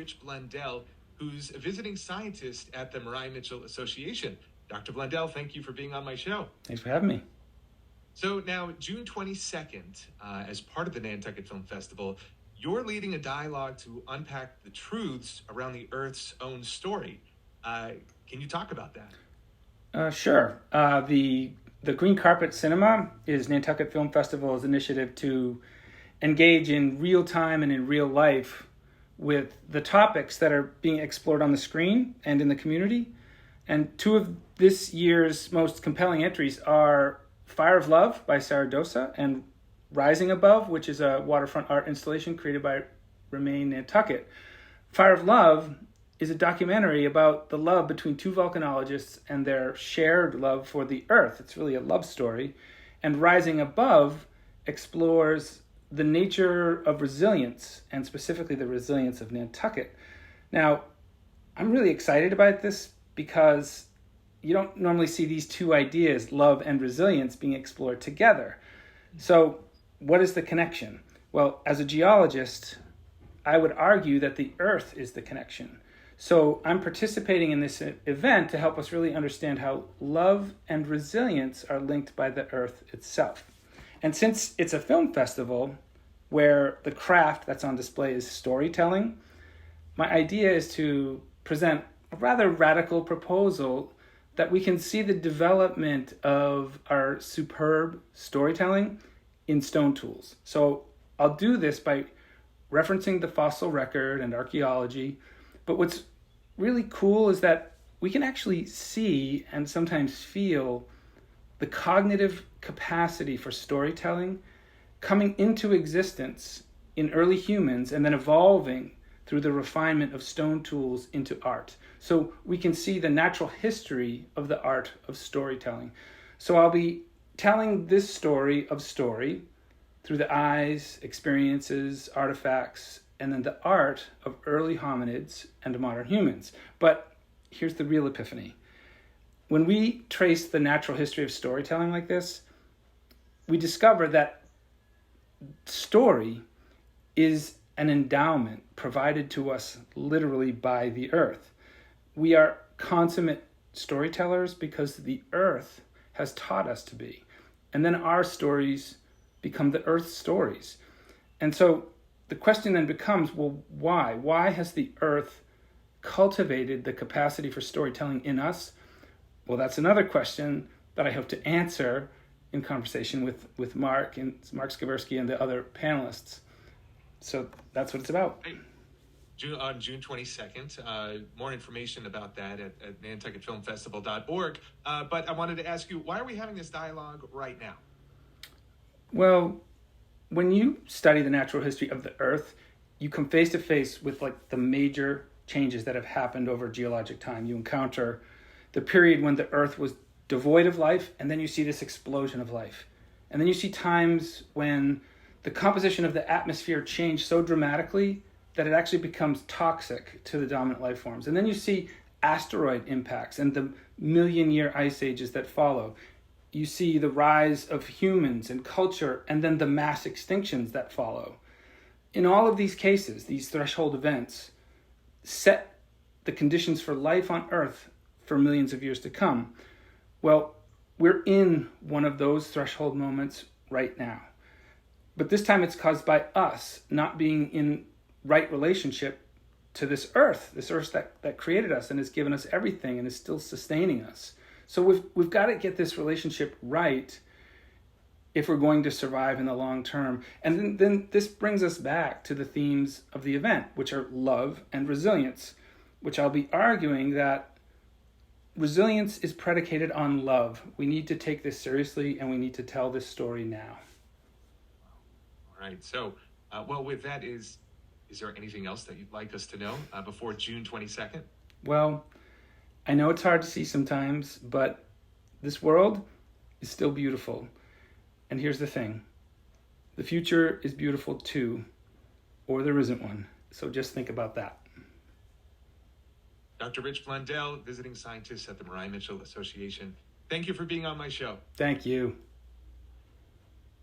Rich Blundell, who's a visiting scientist at the Marie Mitchell Association. Dr. Blundell, thank you for being on my show. Thanks for having me. So now, June 22nd, as part of the Nantucket Film Festival, you're leading a dialogue to unpack the truths around the Earth's own story. Can you talk about that? Sure. The Green Carpet Cinema is Nantucket Film Festival's initiative to engage in real time and in real life with the topics that are being explored on the screen and in the community. And two of this year's most compelling entries are Fire of Love by Saradosa and Rising Above, which is a waterfront art installation created by Remain Nantucket. Fire of Love is a documentary about the love between two volcanologists and their shared love for the Earth. It's really a love story. And Rising Above explores the nature of resilience, and specifically the resilience of Nantucket. Now, I'm really excited about this because you don't normally see these two ideas, love and resilience, being explored together. So what is the connection? Well, as a geologist, I would argue that the Earth is the connection. So I'm participating in this event to help us really understand how love and resilience are linked by the Earth itself. And since it's a film festival where the craft that's on display is storytelling, my idea is to present a rather radical proposal that we can see the development of our superb storytelling in stone tools. So I'll do this by referencing the fossil record and archaeology, but what's really cool is that we can actually see and sometimes feel the cognitive capacity for storytelling coming into existence in early humans and then evolving through the refinement of stone tools into art. So we can see the natural history of the art of storytelling. So I'll be telling this story of story through the eyes, experiences, artifacts, and then the art of early hominids and modern humans. But here's the real epiphany. When we trace the natural history of storytelling like this, we discover that story is an endowment provided to us literally by the Earth. We are consummate storytellers because the Earth has taught us to be. And then our stories become the Earth's stories. And so the question then becomes, well, why? Why has the Earth cultivated the capacity for storytelling in us? Well, that's another question that I hope to answer in conversation with Mark Skiversky and the other panelists. So that's what it's about. On June 22nd, more information about that at nantucketfilmfestival.org. But I wanted to ask you, why are we having this dialogue right now? Well, when you study the natural history of the Earth, you come face to face with the major changes that have happened over geologic time. You encounter the period when the Earth was devoid of life, and then you see this explosion of life. And then you see times when the composition of the atmosphere changed so dramatically that it actually becomes toxic to the dominant life forms. And then you see asteroid impacts and the million-year ice ages that follow. You see the rise of humans and culture, and then the mass extinctions that follow. In all of these cases, these threshold events set the conditions for life on Earth for millions of years to come. Well, we're in one of those threshold moments right now. But this time it's caused by us not being in right relationship to this Earth that created us and has given us everything and is still sustaining us. So we've got to get this relationship right if we're going to survive in the long term. And then this brings us back to the themes of the event, which are love and resilience, which I'll be arguing that resilience is predicated on love. We need to take this seriously, and we need to tell this story now. All right. So, with that, is there anything else that you'd like us to know before June 22nd? Well, I know it's hard to see sometimes, but this world is still beautiful. And here's the thing. The future is beautiful too, or there isn't one. So just think about that. Dr. Rich Blundell, visiting scientist at the Marie Mitchell Association. Thank you for being on my show. Thank you.